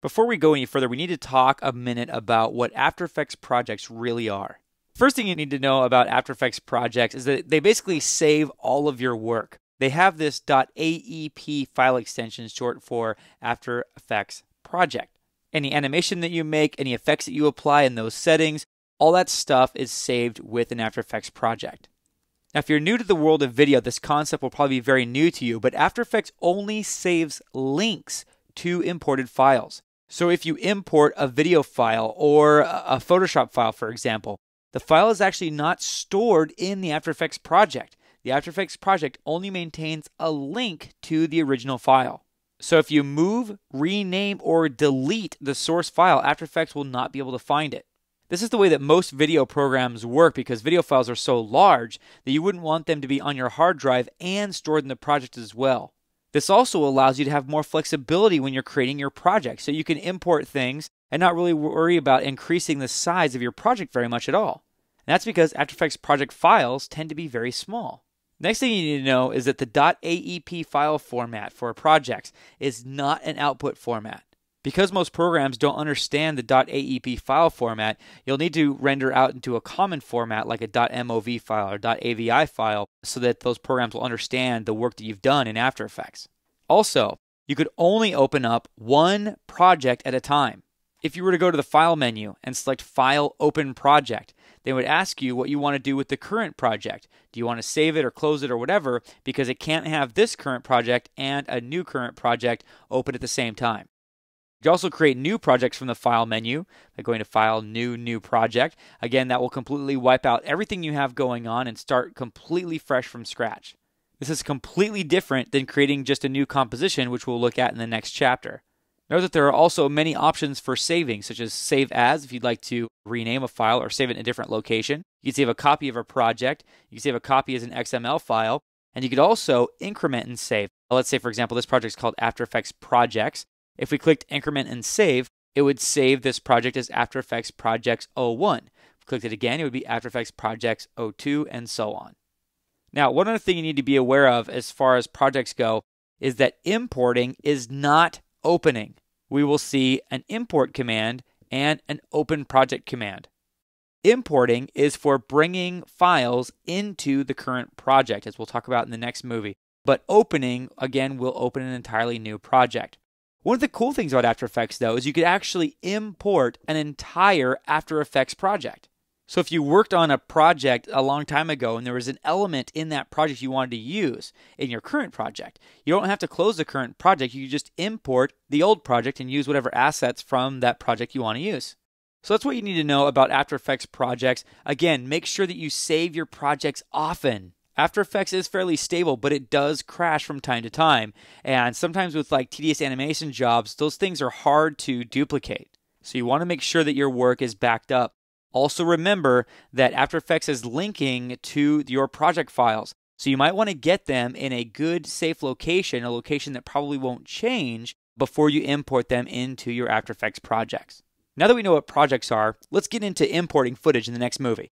Before we go any further, we need to talk a minute about what After Effects projects really are. First thing you need to know about After Effects projects is that they basically save all of your work. They have this .aep file extension, short for After Effects project. Any animation that you make, any effects that you apply in those settings, all that stuff is saved with an After Effects project. Now, if you're new to the world of video, this concept will probably be very new to you, but After Effects only saves links to imported files. So if you import a video file or a Photoshop file, for example, the file is actually not stored in the After Effects project. The After Effects project only maintains a link to the original file. So if you move, rename, or delete the source file, After Effects will not be able to find it. This is the way that most video programs work because video files are so large that you wouldn't want them to be on your hard drive and stored in the project as well. This also allows you to have more flexibility when you're creating your project, so you can import things and not really worry about increasing the size of your project very much at all. And that's because After Effects project files tend to be very small. Next thing you need to know is that the .aep file format for projects is not an output format. Because most programs don't understand the .aep file format, you'll need to render out into a common format like a .mov file or .avi file so that those programs will understand the work that you've done in After Effects. Also, you could only open up one project at a time. If you were to go to the File menu and select File Open Project, they would ask you what you want to do with the current project. Do you want to save it or close it or whatever, because it can't have this current project and a new current project open at the same time. You can also create new projects from the File menu by going to File, New Project. Again, that will completely wipe out everything you have going on and start completely fresh from scratch. This is completely different than creating just a new composition, which we'll look at in the next chapter. Note that there are also many options for saving, such as Save As if you'd like to rename a file or save it in a different location. You can save a copy of a project. You can save a copy as an XML file. And you could also increment and save. Let's say, for example, this project is called After Effects Projects. If we clicked Increment and Save, it would save this project as After Effects Projects 01. If we clicked it again, it would be After Effects Projects 02, and so on. Now, one other thing you need to be aware of as far as projects go is that importing is not opening. We will see an import command and an open project command. Importing is for bringing files into the current project, as we'll talk about in the next movie. But opening, again, will open an entirely new project. One of the cool things about After Effects, though, is you could actually import an entire After Effects project. So if you worked on a project a long time ago and there was an element in that project you wanted to use in your current project, you don't have to close the current project. You can just import the old project and use whatever assets from that project you want to use. So that's what you need to know about After Effects projects. Again, make sure that you save your projects often. After Effects is fairly stable, but it does crash from time to time. And sometimes with like tedious animation jobs, those things are hard to duplicate. So you want to make sure that your work is backed up. Also remember that After Effects is linking to your project files. So you might want to get them in a good, safe location, a location that probably won't change before you import them into your After Effects projects. Now that we know what projects are, let's get into importing footage in the next movie.